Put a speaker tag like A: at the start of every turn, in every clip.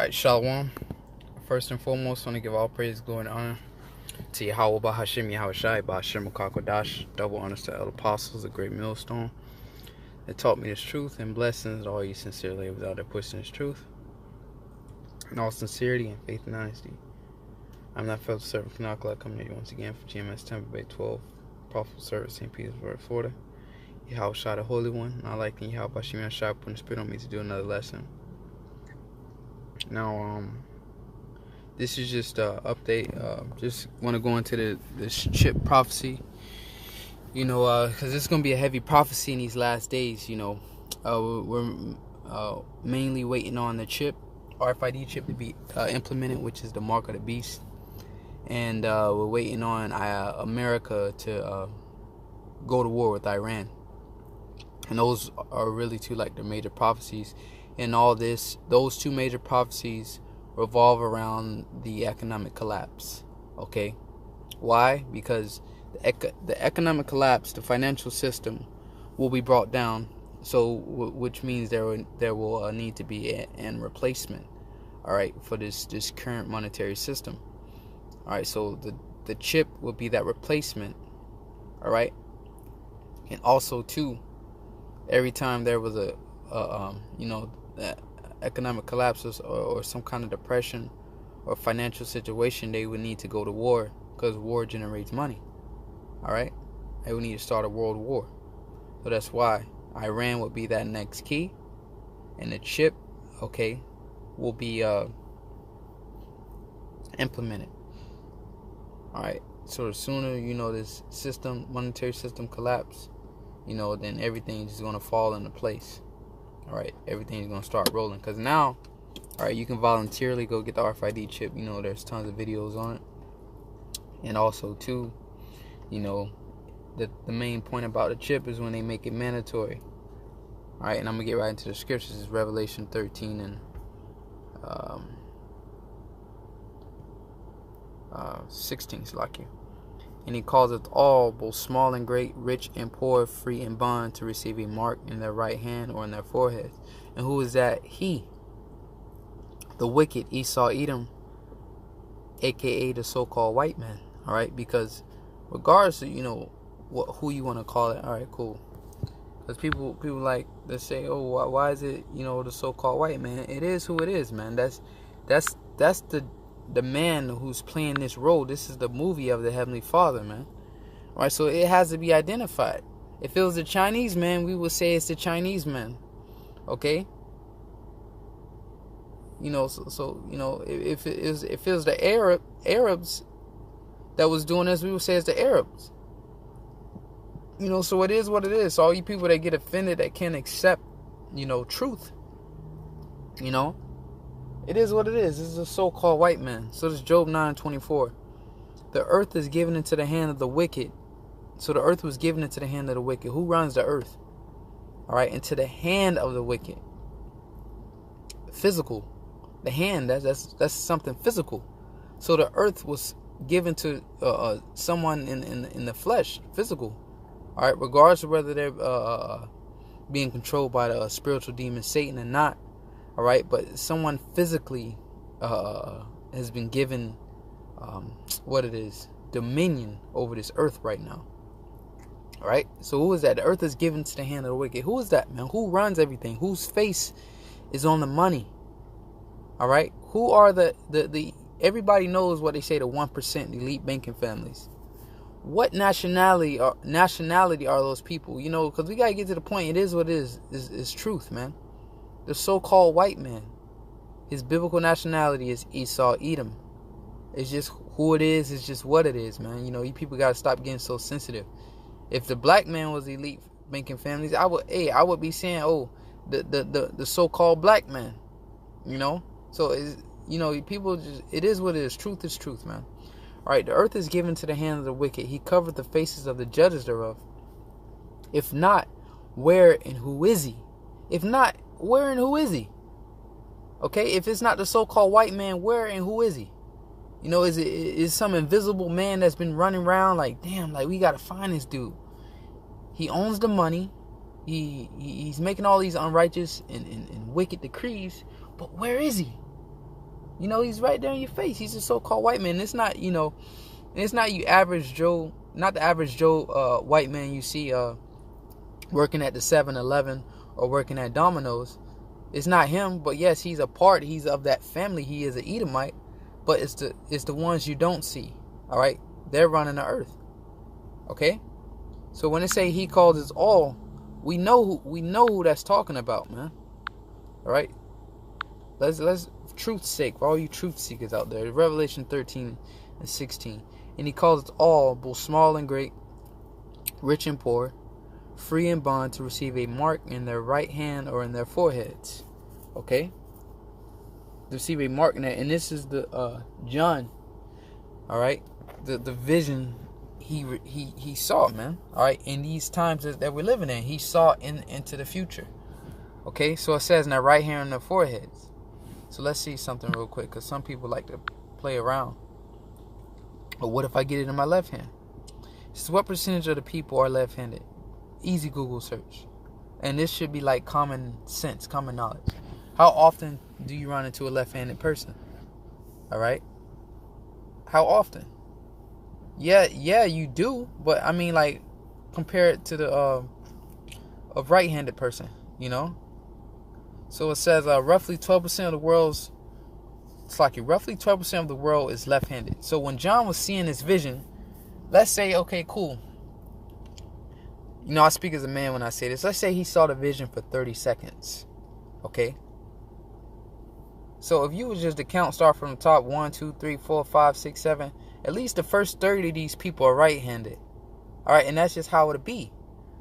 A: Alright, Shalom. First and foremost, I want to give all praise, glory, and honor to YAHAWAH, YAHAWASHI, Ba'ashem Kodash. Double honors to the apostles, the great millstone that taught me this truth, and blessings to all you sincere laborers out there pushing this truth in all sincerity and faith and honesty. I'm that fellow servant Kanakala coming to you once again from GMS Tampa Bay 12, Prophet Service, St. Petersburg, Florida. YAHAWASHI, the Holy One, and I like YAHAWASHI putting the Spirit on me to do another lesson. Now, this is just an update. Just want to go into this chip prophecy, because it's going to be a heavy prophecy in these last days. We're mainly waiting on the chip, Rfid chip, to be implemented, which is the mark of the beast. And we're waiting on America to go to war with Iran. And those are really two, like, the major prophecies. And all this, those two major prophecies revolve around the economic collapse. Okay, why? Because the economic collapse, the financial system, will be brought down. So, which means there will need to be an replacement. All right, for this current monetary system. All right, so the chip will be that replacement. All right, and also too, every time there was a economic collapses or some kind of depression or financial situation, they would need to go to war, because war generates money. All right, they would need to start a world war. So that's why Iran would be that next key, and the chip, okay, will be implemented. All right, so the sooner this system, monetary system, collapse, then everything's just going to fall into place. All right, everything's going to start rolling, because now, all right, you can voluntarily go get the RFID chip. There's tons of videos on it. And also too, the main point about the chip is when they make it mandatory. All right, and I'm gonna get right into the scriptures. It's Revelation 13 and 16, Slakia. And he causeth all, both small and great, rich and poor, free and bond, to receive a mark in their right hand or in their foreheads. And who is that? He, the wicked Esau Edom, aka the so-called white man. All right, because regardless of who you want to call it, all right, cool. Because people like they say, oh, why is it the so-called white man? It is who it is, man. That's the man who's playing this role. This is the movie of the Heavenly Father, man. All right, so it has to be identified. If it was the Chinese man, we would say it's the Chinese man. Okay? If it was the Arabs that was doing this, we would say it's the Arabs. So it is what it is. So all you people that get offended, that can't accept, truth, it is what it is. This is a so-called white man. So this is Job 9:24. The earth is given into the hand of the wicked. So the earth was given into the hand of the wicked. Who runs the earth? All right, into the hand of the wicked. Physical. The hand, that's something physical. So the earth was given to someone in the flesh, physical. All right, regardless of whether they're being controlled by the spiritual demon Satan or not. All right, but someone physically has been given dominion over this earth right now. All right, so who is that? The earth is given to the hand of the wicked. Who is that, man? Who runs everything? Whose face is on the money? All right, who are the everybody knows what they say, the 1%, the elite banking families. What nationality are those people? Because we gotta get to the point. It is what it is truth, man. The so-called white man, his biblical nationality is Esau Edom. It's just who it is. It's just what it is, man. You people gotta stop getting so sensitive. If the black man was elite banking families, I would be saying, oh, the so-called black man. So people just, it is what it is. Truth is truth, man. All right, the earth is given to the hand of the wicked. He covered the faces of the judges thereof. If not, where and who is he? If not, where and who is he? Okay, if it's not the so-called white man, where and who is he? Is some invisible man that's been running around like, damn, like we gotta find this dude. He owns the money. He's making all these unrighteous and wicked decrees. But where is he? You know, he's right there in your face. He's a so-called white man. It's not, you know, it's not you average Joe, not the average Joe white man you see working at the 7-Eleven or working at Domino's. It's not him, but yes, he's of that family. He is an Edomite, but it's the ones you don't see. All right, they're running the earth. Okay, so when they say he calls us all, we know who that's talking about, man. All right, let's truth's sake, for all you truth seekers out there, Revelation 13:16, and he calls us all, both small and great, rich and poor, free and bond, to receive a mark in their right hand or in their foreheads. Okay, to receive a mark in that, and this is the John. All right, the vision he saw, man. All right, in these times that we're living in, he saw into the future. Okay, so it says in their right hand and their foreheads. So let's see something real quick, because some people like to play around. But what if I get it in my left hand? This is what percentage of the people are left-handed. Easy Google search. And this should be like common sense, common knowledge. How often do you run into a left-handed person? All right? How often? Yeah, you do. But I mean, like, compare it to the a right-handed person, you know? So it says roughly 12% of the world's, it's like roughly 12% of the world is left-handed. So when John was seeing this vision, let's say, okay, cool. You know, I speak as a man when I say this. Let's say he saw the vision for 30 seconds. Okay? So if you would just to count, start from the top, 1, 2, 3, 4, 5, 6, 7, at least the first 30 of these people are right-handed. All right, and that's just how it'll be.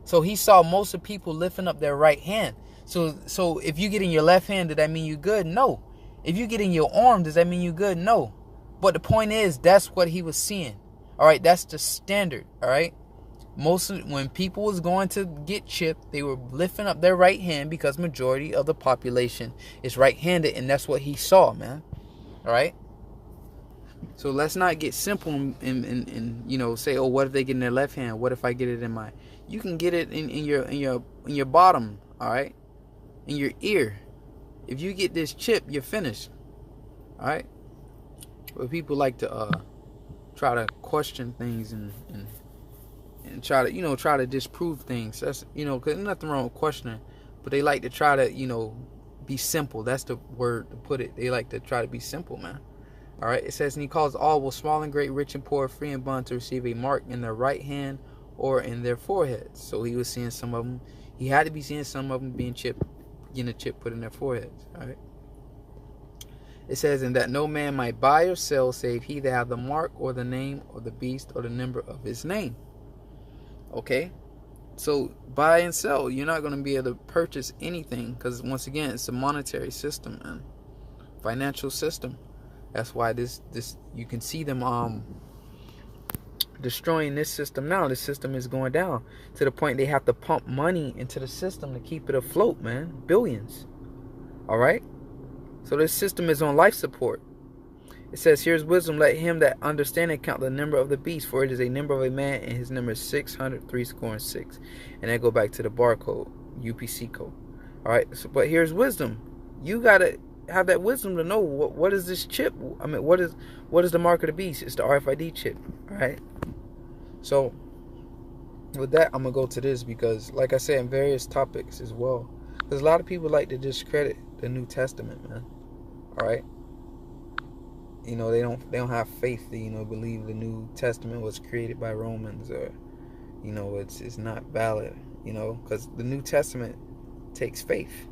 A: So he saw most of the people lifting up their right hand. So if you get in your left hand, does that mean you're good? No. If you get in your arm, does that mean you're good? No. But the point is, that's what he was seeing. All right, that's the standard. All right. When people was going to get chipped, they were lifting up their right hand because majority of the population is right-handed, and that's what he saw, man. All right. So let's not get simple and you know, say, oh, what if they get in their left hand? What if I get it in my? You can get it in your bottom. All right. In your ear. If you get this chip, you're finished. All right. But people like to try to question things and try to, you know, try to disprove things. That's, you know, because there's nothing wrong with questioning, but they like to try to, you know, be simple. That's the word to put it. They like to try to be simple, man. All right. It says, and he calls all, both small and great, rich and poor, free and bond, to receive a mark in their right hand or in their foreheads. So he was seeing some of them. He had to be seeing some of them being chipped, getting a chip put in their foreheads. All right. It says, and that no man might buy or sell save he that have the mark or the name or the beast or the number of his name. Okay. So buy and sell. You're not going to be able to purchase anything because, once again, it's a monetary system, man. Financial system. That's why this you can see them destroying this system now. This system is going down to the point they have to pump money into the system to keep it afloat, man. Billions. All right. So this system is on life support. It says, here's wisdom, let him that understandeth count the number of the beast, for it is a number of a man, and his number is 666. And then go back to the barcode, UPC code. All right. So, but here's wisdom. You gotta have that wisdom to know what is this chip. I mean, what is the mark of the beast? It's the RFID chip. All right. So with that, I'm gonna go to this because, like I said, in various topics as well, because a lot of people like to discredit the New Testament, man. All right. You know, they don't have faith to, you know, believe the New Testament was created by Romans, or, you know, it's not valid, you know, because the New Testament takes faith.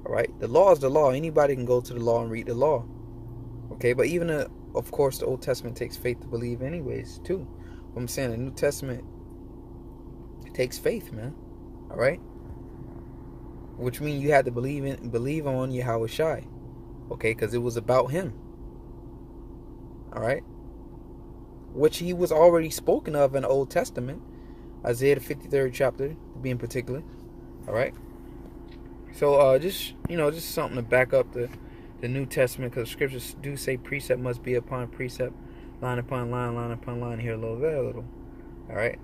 A: All right. The law is the law. Anybody can go to the law and read the law. Okay. But even, of course, the Old Testament takes faith to believe anyways, too. What I'm saying, the New Testament takes faith, man. All right. Which means you had to believe on YAHAWASHI. Okay. Because it was about him. All right. Which he was already spoken of in the Old Testament. Isaiah the 53rd chapter, to be in particular. All right. So just something to back up the New Testament, because scriptures do say precept must be upon precept, line upon line, line upon line, here a little, there a little. All right.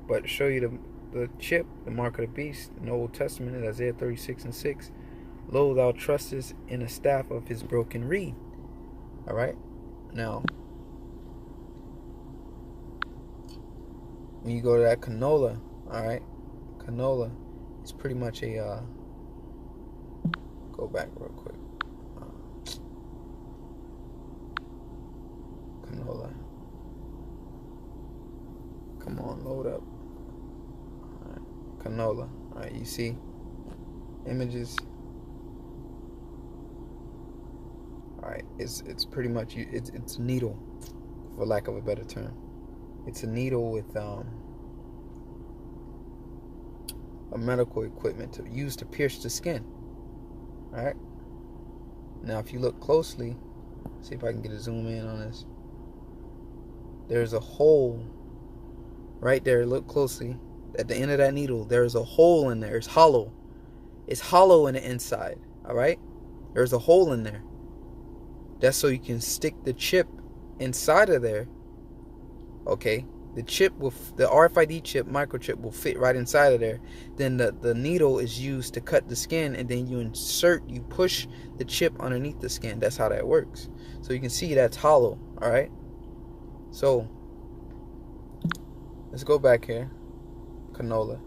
A: But to show you the chip, the mark of the beast, in the Old Testament, in Isaiah 36:6, lo, thou trustest in the staff of his broken reed. All right. Now, when you go to that canola, all right, canola is pretty much a go back real quick. Canola. Come on, load up. All right. Canola. All right, you see images. All right, it's pretty much it's needle, for lack of a better term. It's a needle with a medical equipment used to pierce the skin. All right. Now, if you look closely, see if I can get a zoom in on this. There's a hole right there. Look closely. At the end of that needle, there's a hole in there. It's hollow. It's hollow in the inside. All right. There's a hole in there. That's so you can stick the chip inside of there. Okay. The chip will, the RFID chip, microchip will fit right inside of there. Then the needle is used to cut the skin, and then you push the chip underneath the skin. That's how that works. So you can see that's hollow. All right. So let's go back here. Canola.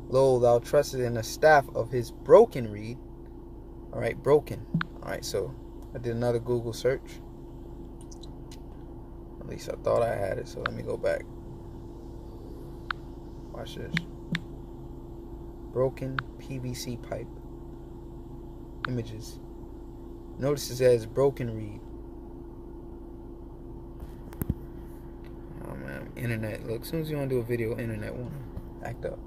A: Lo, thou trustest in the staff of his broken reed. All right, broken. All right, so I did another Google search. At least I thought I had it, so let me go back. Watch this. Broken PVC pipe. Images. Notice it says broken reed. Oh man, internet. Look, as soon as you want to do a video, internet won't act up.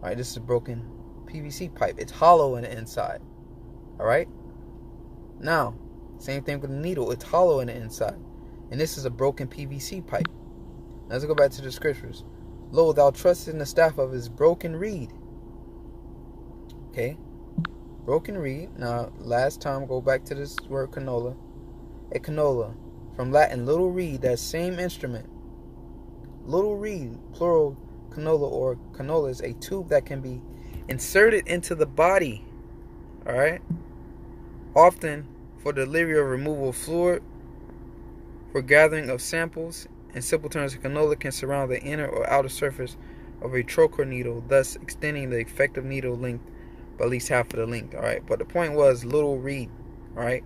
A: Alright, this is a broken PVC pipe. It's hollow in the inside. Alright? Now, same thing with the needle. It's hollow in the inside. And this is a broken PVC pipe. Now let's go back to the scriptures. Lo, thou trustest in the staff of his broken reed. Okay? Broken reed. Now, last time, go back to this word canola. A canola. From Latin, little reed, that same instrument. Little reed, plural canola, or canola, is a tube that can be inserted into the body. Alright? Often for delivery or removal of fluid, for gathering of samples. In simple terms, a canola can surround the inner or outer surface of a trocar needle, thus extending the effective needle length by at least half of the length. Alright? But the point was little reed. Alright?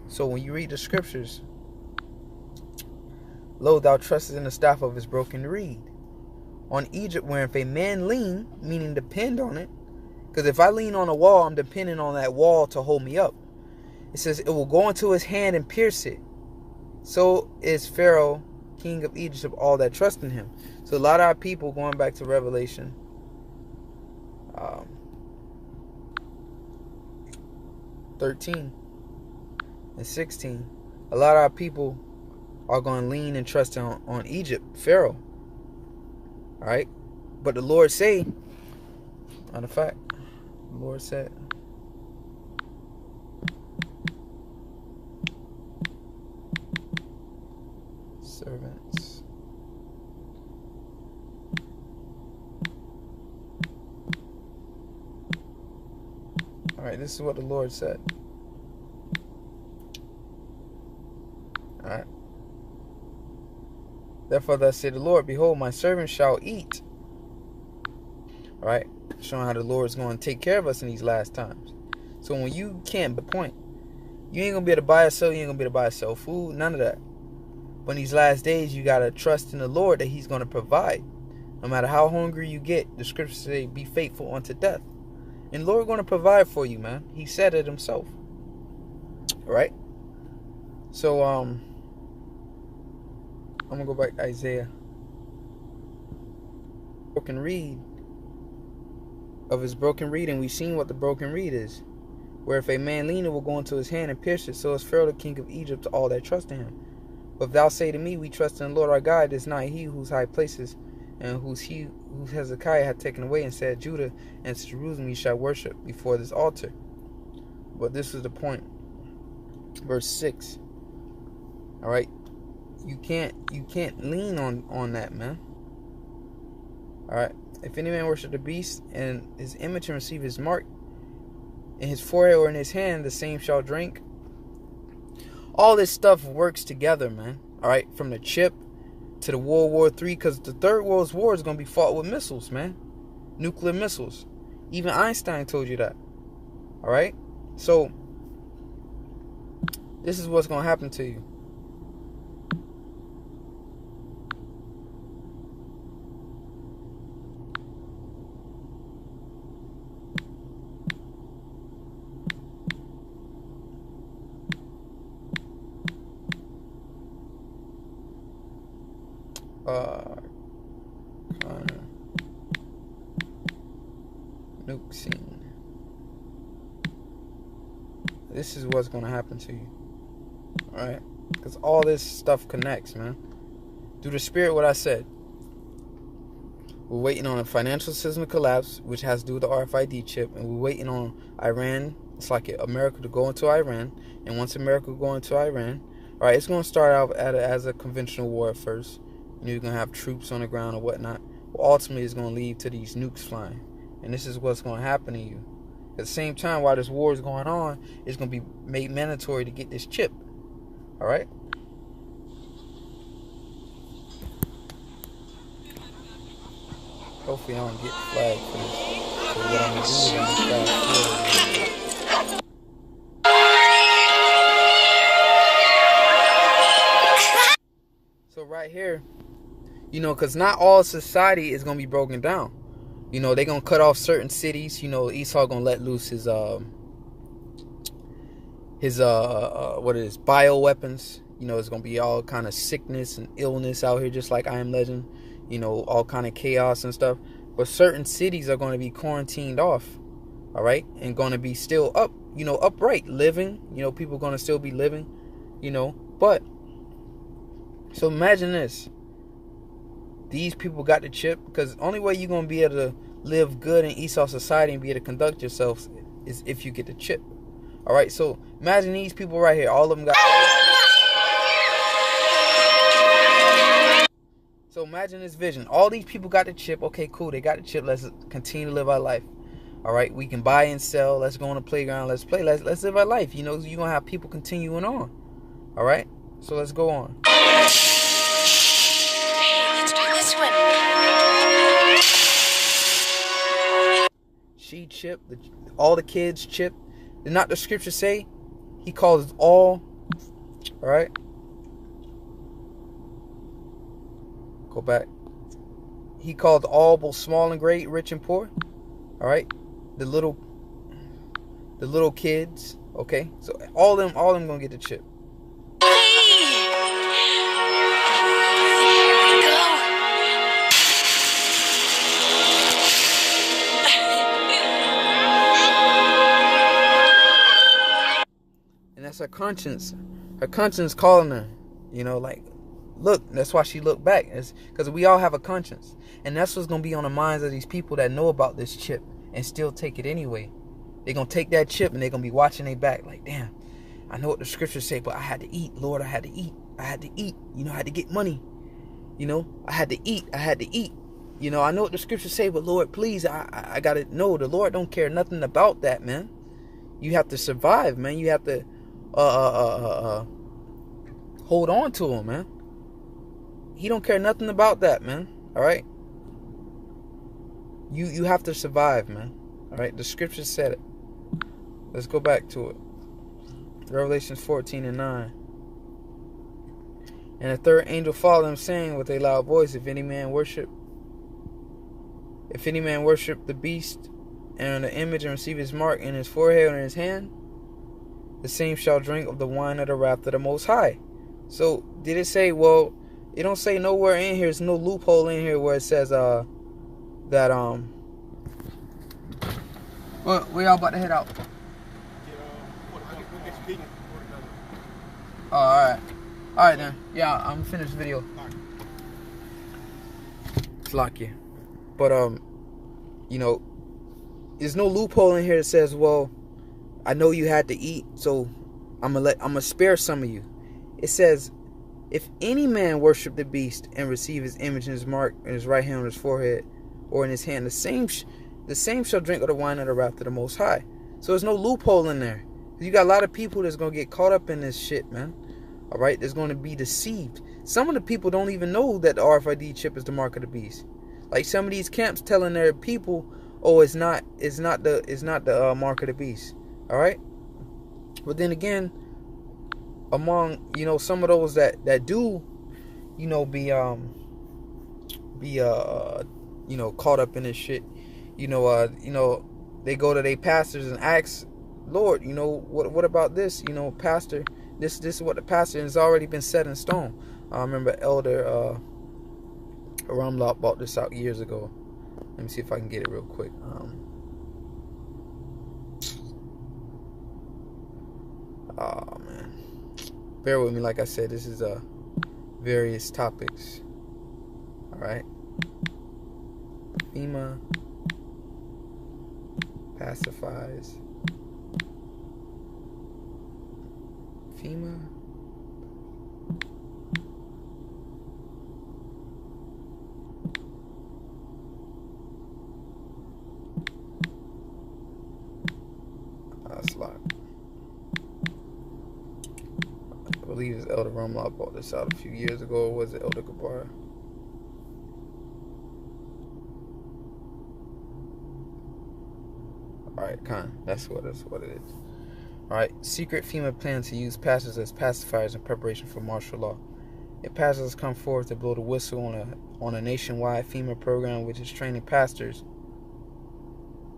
A: So when you read the scriptures, lo, thou trustest in the staff of his broken reed. On Egypt, where if a man lean, meaning depend on it, because if I lean on a wall, I'm depending on that wall to hold me up. It says it will go into his hand and pierce it. So is Pharaoh, king of Egypt, all that trust in him. So a lot of our people, going back to Revelation 13 and 16, a lot of our people are going to lean and trust on Egypt, Pharaoh. All right, but the Lord say, matter of fact, the Lord said, servants. All right, this is what the Lord said. All right. Therefore, thus said the Lord, behold, my servant shall eat. All right, showing how the Lord is going to take care of us in these last times. So when you can't, the point, you ain't going to be able to buy or sell, you ain't going to be able to buy or sell food, none of that. But in these last days, you got to trust in the Lord that he's going to provide. No matter how hungry you get, the scriptures say, be faithful unto death. And the Lord going to provide for you, man. He said it himself. All right? So, I'm going to go back to Isaiah. Broken reed. Of his broken reed. And we've seen what the broken reed is. Where if a man lean, it will go into his hand and pierce it. So is Pharaoh, the king of Egypt, to all that trust in him. But if thou say to me, we trust in the Lord our God, it is not he whose high places and whose Hezekiah had taken away, and said, Judah and Jerusalem ye shall worship before this altar. But this is the point. Verse 6. All right. You can't lean on that, man. All right. If any man worship the beast and his image and receive his mark in his forehead or in his hand, the same shall drink. All this stuff works together, man. All right, from the chip to the World War III, because the Third World War is going to be fought with missiles, man. Nuclear missiles. Even Einstein told you that. All right? So, this is what's going to happen to you. Nuke scene. This is what's going to happen to you. Alright? Because all this stuff connects, man. Through the spirit, what I said. We're waiting on a financial system to collapse, which has to do with the RFID chip. And we're waiting on Iran. It's like America to go into Iran. And once America go into Iran, alright, it's going to start out as a conventional war at first. You're going to have troops on the ground or whatnot. But ultimately, it's going to lead to these nukes flying. And this is what's going to happen to you. At the same time, while this war is going on, it's going to be made mandatory to get this chip. All right? Hopefully, I don't get flagged for this. So what I'm going to do is I'm going to fast forward. So right here, you know, because not all society is going to be broken down. You know, they're going to cut off certain cities. You know, Esau going to let loose his bioweapons. You know, it's going to be all kind of sickness and illness out here, just like I Am Legend. You know, all kind of chaos and stuff. But certain cities are going to be quarantined off. All right. And going to be still upright, living. You know, people are going to still be living, you know. But, so imagine this. These people got the chip, because the only way you're going to be able to live good in Esau society and be able to conduct yourself is if you get the chip. All right, so imagine these people right here. All of them got. So imagine this vision. All these people got the chip. Okay, cool. They got the chip. Let's continue to live our life. All right, we can buy and sell. Let's go on the playground. Let's play. Let's live our life. You know, you're going to have people continuing on. All right, so let's go on. She chip, all the kids chip. Did not the scripture say he calls all? All right. Go back. He called all, both small and great, rich and poor. All right. The little kids. Okay. So all of them gonna get the chip. That's her conscience. Her conscience calling her. You know, like, look, that's why she looked back. It's because we all have a conscience. And that's what's going to be on the minds of these people that know about this chip and still take it anyway. They're going to take that chip and they're going to be watching their back like, damn, I know what the scriptures say, but I had to eat. Lord, I had to eat. I had to eat. You know, I had to get money. You know, I had to eat. I had to eat. You know, I know what the scriptures say, but Lord, please, I got to know the Lord don't care nothing about that, man. You have to survive, man. You have to hold on to him, man. He don't care nothing about that, man. All right. You have to survive, man. All right. The scripture said it. Let's go back to it. Revelations 14:9. And the third angel followed him, saying with a loud voice, if any man worship the beast and the image and receive his mark in his forehead or in his hand, the same shall drink of the wine of the wrath of the Most High. So, did it say, well, it don't say nowhere in here, there's no loophole in here where it says, where y'all about to head out? Oh, alright. Alright then. Yeah, I'm finished the video. It's lucky. But, you know, there's no loophole in here that says, well, I know you had to eat, so I'm gonna spare some of you. It says, if any man worship the beast and receive his image and his mark in his right hand on his forehead or in his hand, the same shall drink of the wine of the wrath of the Most High. So there's no loophole in there. You got a lot of people that's going to get caught up in this shit, man. All right? There's going to be deceived. Some of the people don't even know that the RFID chip is the mark of the beast. Like some of these camps telling their people, oh, it's not the mark of the beast. All right? But then again, among, you know, some of those that do, you know, be you know, caught up in this shit, you know, they go to their pastors and ask, Lord, you know, what about this? You know, pastor, this is what the pastor has already been set in stone. I remember Elder Ramlop bought this out years ago. Let me see if I can get it real quick. Oh man, bear with me. Like I said, this is various topics. All right, FEMA pacifies. FEMA. That's locked. I believe it's Elder Rumlaw bought this out a few years ago. Or was it Elder Gabar? Alright, that's what it is. Alright, secret FEMA plan to use pastors as pacifiers in preparation for martial law. If pastors come forward to blow the whistle on a nationwide FEMA program which is training pastors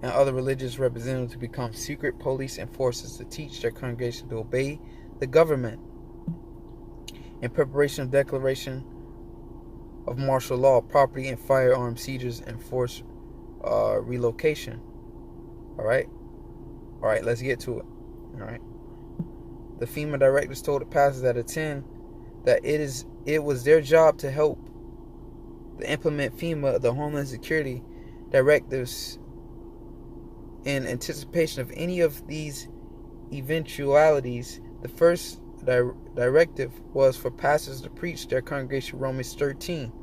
A: and other religious representatives to become secret police enforcers to teach their congregation to obey the government in preparation of declaration of martial law, property and firearm seizures, and forced relocation. Alright, let's get to it. Alright. The FEMA directors told the pastors that attend that it was their job to help to implement FEMA, the Homeland Security directives, in anticipation of any of these eventualities. The first directive was for pastors to preach their congregation Romans 13,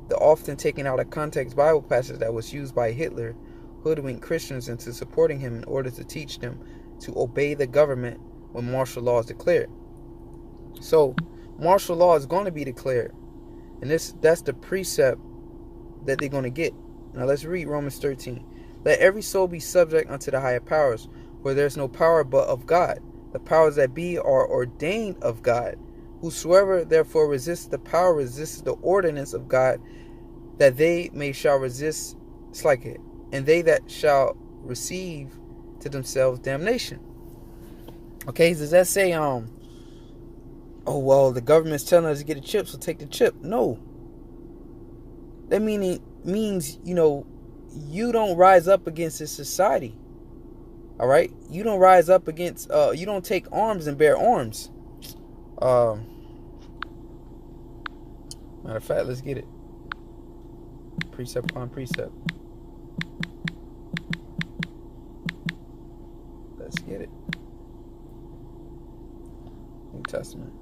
A: the often taken out of context Bible passage that was used by Hitler, hoodwinked Christians into supporting him in order to teach them to obey the government when martial law is declared. So martial law is going to be declared, and that's the precept that they're going to get. Now let's read Romans 13. Let every soul be subject unto the higher powers, for there is no power but of God. The powers that be are ordained of God. Whosoever therefore resists the power resists the ordinance of God, that they shall resist like it, and they that shall receive to themselves damnation. Okay, does that say oh well, the government's telling us to get a chip, so take the chip? No. That means, you know, you don't rise up against this society. All right, you don't rise up against you don't take arms and bear arms. Matter of fact, let's get it. Precept upon precept. Let's get it. New Testament.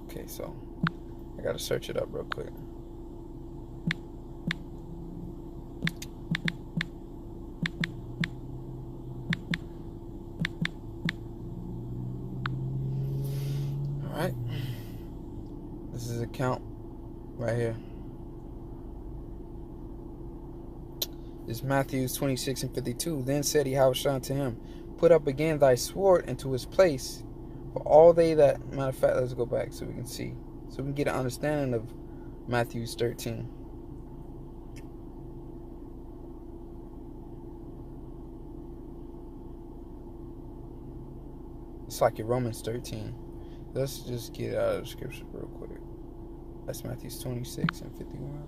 A: Okay, so I gotta search it up real quick. Alright. This is a count right here. It's Matthew 26 and 52. Then said YAHAWASHI unto him, put up again thy sword into his place. For all they that... Matter of fact, let's go back so we can see. So we can get an understanding of Matthew 13. It's like your Romans 13. Let's just get out of the scripture real quick. That's Matthew 26 and 51.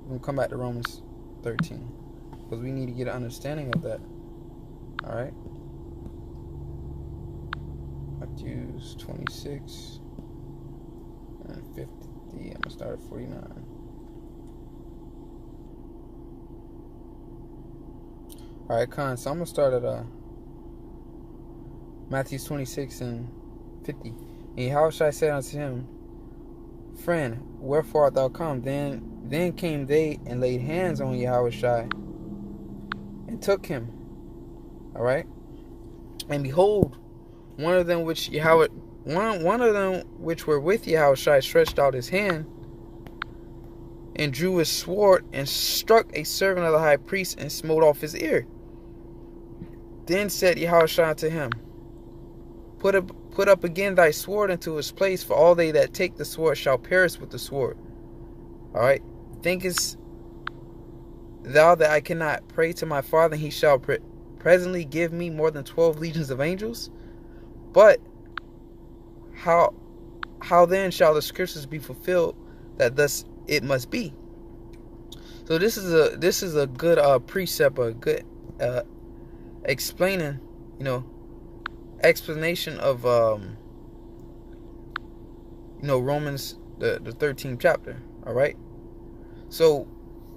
A: We're going to come back to Romans 13, because we need to get an understanding of that. Alright? Matthew 26 and 50. I'm going to start at 49. Alright, Con. So I'm going to start at Matthew 26 and 50. And YAHAWASHI said unto him, Friend, wherefore art thou come? Then came they and laid hands on YAHAWASHI and took him. All right. And behold, one of them which were with Yahawashi stretched out his hand and drew his sword and struck a servant of the high priest and smote off his ear. Then said Yahawashi unto him, Put up again thy sword into its place, for all they that take the sword shall perish with the sword. All right. Thinkest thou that I cannot pray to my Father, and he shall presently give me more than 12 legions of angels? But how then shall the scriptures be fulfilled that thus it must be? So this is a good precept, a good explaining, explanation of Romans the 13th chapter. All right. So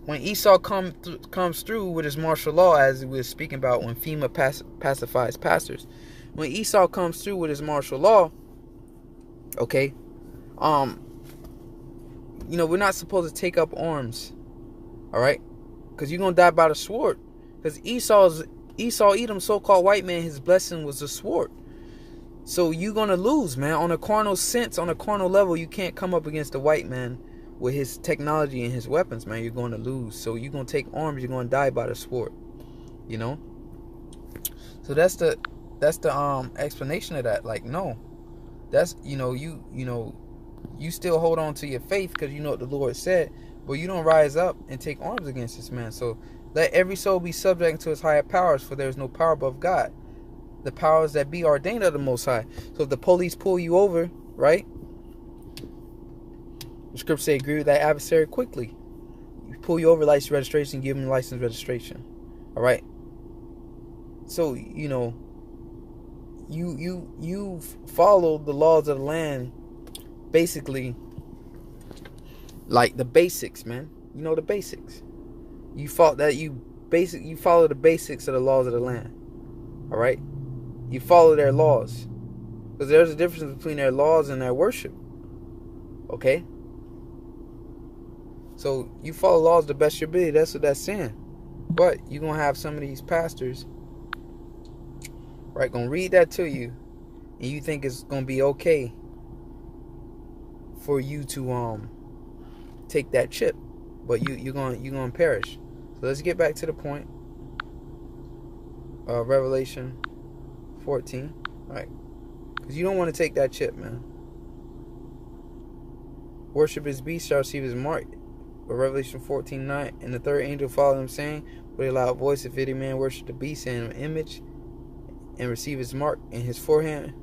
A: when Esau comes through with his martial law, as we were speaking about when FEMA pacifies pastors, when Esau comes through with his martial law, okay, we're not supposed to take up arms, all right, because you're gonna die by the sword. Because Esau, Edom, so-called white man, his blessing was the sword. So you're gonna lose, man. On a carnal sense, on a carnal level, you can't come up against the white man with his technology and his weapons, man. You're going to lose. So you're going to take arms, you're going to die by the sword. So that's the explanation of that. Like, no. That's you still hold on to your faith because you know what the Lord said, but you don't rise up and take arms against this man. So let every soul be subject to his higher powers, for there is no power above God. The powers that be ordained of the Most High. So if the police pull you over, right? The scripture say, agree with that adversary quickly. You pull you over, license registration, give him license registration. All right. So you follow the laws of the land, basically, like the basics, man. The basics. You follow the basics of the laws of the land. All right. You follow their laws, because there's a difference between their laws and their worship. Okay. So you follow laws the best of your ability. That's what that's saying. But you're going to have some of these pastors, right, going to read that to you, and you think it's going to be okay for you to take that chip. But you're going to perish. So let's get back to the point. Revelation 14. All right. Because you don't want to take that chip, man. Worship his beast, shall receive his mark. Revelation 14:9, and the third angel followed him, saying with a loud voice, if any man worship the beast and an image, and receive his mark in his forehead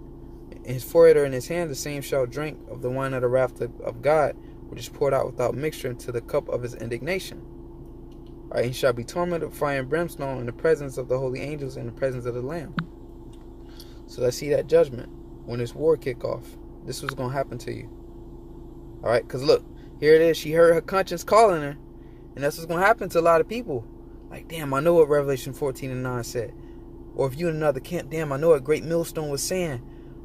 A: or in his hand, the same shall drink of the wine of the wrath of God, which is poured out without mixture into the cup of his indignation. All right, he shall be tormented with fire and brimstone in the presence of the holy angels and in the presence of the Lamb. So let's see that judgment when this war kick off. This was going to happen to you. All right, because look. Here it is. She heard her conscience calling her. And that's what's going to happen to a lot of people. Like, damn, I know what Revelation 14:9 said. Or if you're in another camp, damn, I know what Great Millstone was saying.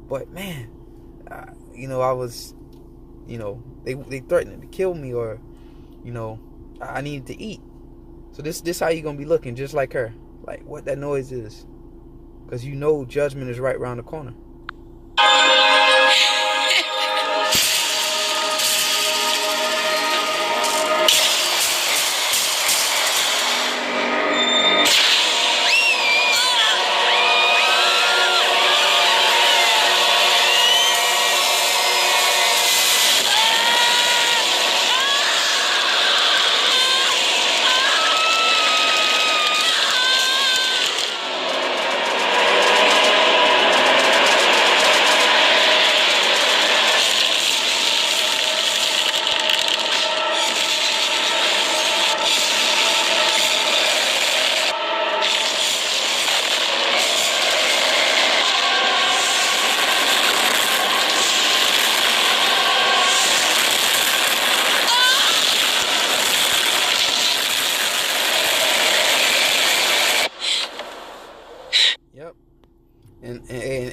A: But, man, I was, they threatened to kill me, or, I needed to eat. So this how you're going to be looking, just like her. Like, what that noise is. Because judgment is right around the corner.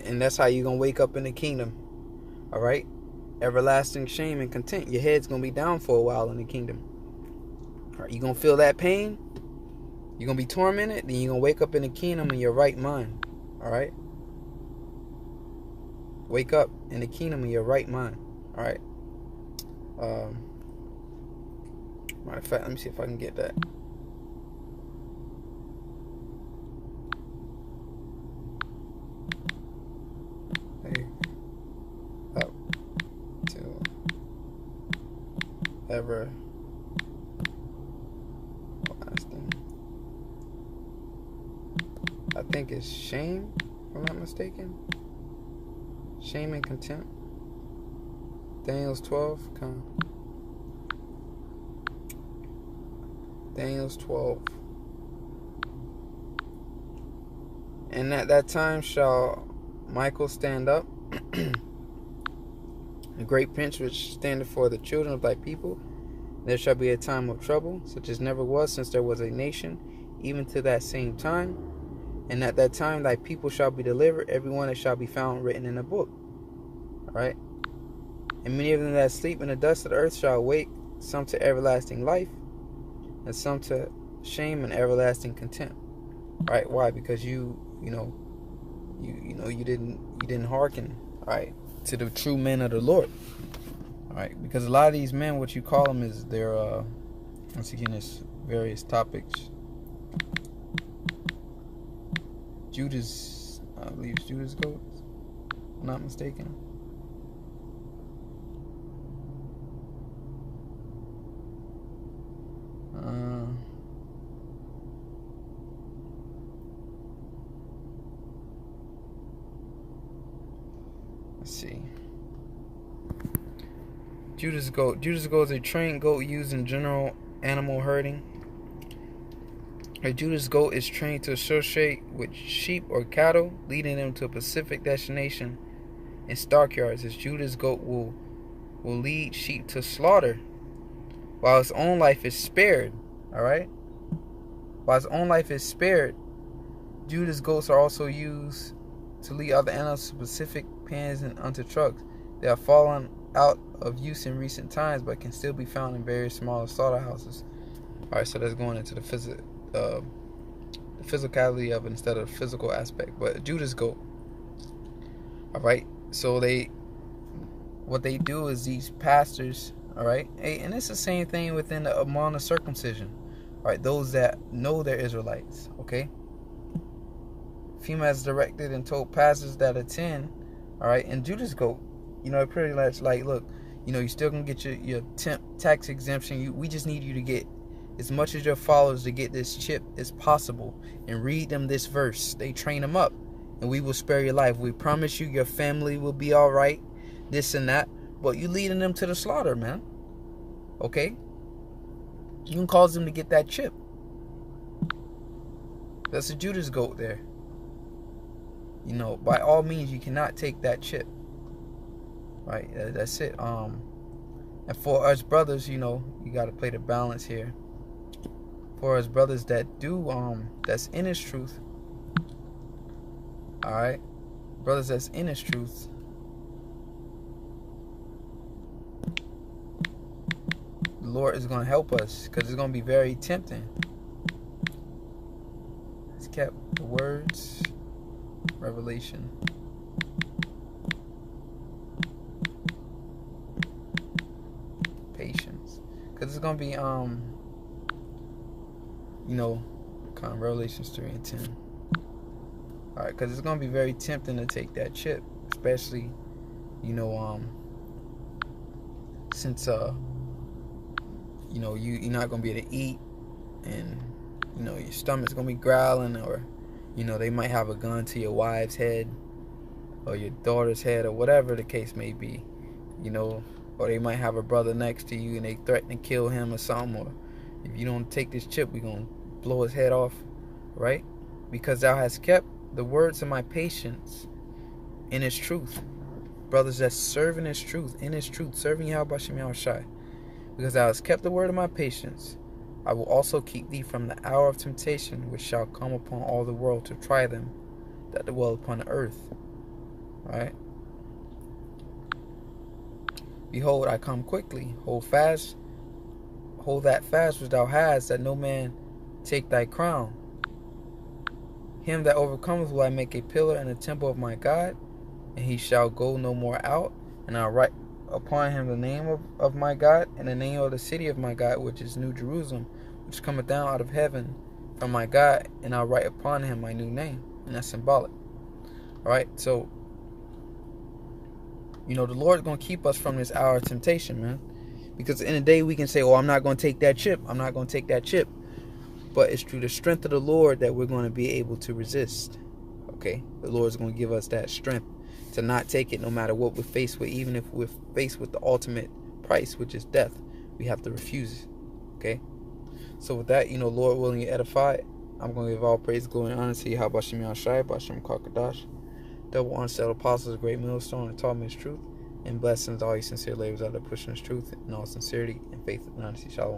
A: And that's how you're going to wake up in the kingdom. All right? Everlasting shame and content. Your head's going to be down for a while in the kingdom. All right, you're going to feel that pain. You're going to be tormented, then you're going to wake up in the kingdom in your right mind. All right? Wake up in the kingdom in your right mind. All right? Matter of fact, let me see if I can get that. Up to ever lasting. I think it's shame, if I'm not mistaken. Shame and contempt. Daniel's 12. Daniel's 12. And at that time shall Michael stand up, a great prince which standeth for the children of thy people. There shall be a time of trouble, such as never was since there was a nation, even to that same time. And at that time thy people shall be delivered, every one that shall be found written in a book. Alright? And many of them that sleep in the dust of the earth shall awake, some to everlasting life, and some to shame and everlasting contempt. Right? Why? Because you didn't hearken, right, to the true men of the Lord. Alright? Because a lot of these men, what you call them is they're once again, there's various topics. Judas, I believe it's Judas goat, if I'm not mistaken. Let's see. Judas goat. Judas goat is a trained goat used in general animal herding. A Judas goat is trained to associate with sheep or cattle, leading them to a specific destination in stockyards. This Judas goat will lead sheep to slaughter, while its own life is spared. Alright? While its own life is spared, Judas goats are also used to lead other animals to specific pens and onto trucks. They have fallen out of use in recent times, but can still be found in various smaller slaughterhouses. Alright, so that's going into the physicality of it instead of the physical aspect. But Judas goat. Alright, so what they do is these pastors, alright, and it's the same thing within among the circumcision. Alright, those that know they're Israelites, okay? FEMA has directed and told pastors that attend, alright, and Judas goat, pretty much like, look, you're still gonna get your tax exemption. We just need you to get as much as your followers to get this chip as possible and read them this verse. They train them up, and we will spare your life. We promise you your family will be all right, this and that, but you leading them to the slaughter, man. Okay? You can cause them to get that chip. That's a Judas goat there. By all means, you cannot take that chip. Right? That's it. And for us brothers, you got to play the balance here. For us brothers that do, that's in His truth. Alright? Brothers that's in His truth. The Lord is going to help us, because it's going to be very tempting. It's kept the words, revelation. Patience. Because it's going to be, kind of Revelations 3 and 10. Alright, because it's going to be very tempting to take that chip. Especially, since, you're not going to be able to eat. And, your stomach's going to be growling. Or, they might have a gun to your wife's head. Or your daughter's head. Or whatever the case may be. Or they might have a brother next to you and they threaten to kill him or something. Or if you don't take this chip, we're going to blow his head off. Right? Because thou hast kept the words of my patience in His truth. Brothers that serve in His truth. In His truth. Serving YAHAWASHI. Because thou hast kept the word of my patience, I will also keep thee from the hour of temptation which shall come upon all the world to try them that dwell upon the earth. Right? Behold, I come quickly. Hold that fast which thou hast, that no man take thy crown. Him that overcometh will I make a pillar in the temple of my God, and he shall go no more out. And I'll write upon him the name of my God, and the name of the city of my God, which is New Jerusalem, which cometh down out of heaven from my God, and I'll write upon him my new name. And that's symbolic. Alright, so the Lord's going to keep us from this hour of temptation, man. Because in the day we can say, oh, I'm not going to take that chip. I'm not going to take that chip. But it's through the strength of the Lord that we're going to be able to resist. Okay? The Lord's going to give us that strength to not take it no matter what we're faced with. Even if we're faced with the ultimate price, which is death, we have to refuse it. Okay? So with that, Lord willing, you edified. I'm going to give all praise, glory, and honor to YAHAWASHI, Bashem Kakadash. Double unsettled apostles, great millstone, and taught me his truth. And blessings to all you sincere laborers out there pushing his truth in all sincerity and faith and honesty. Shalom.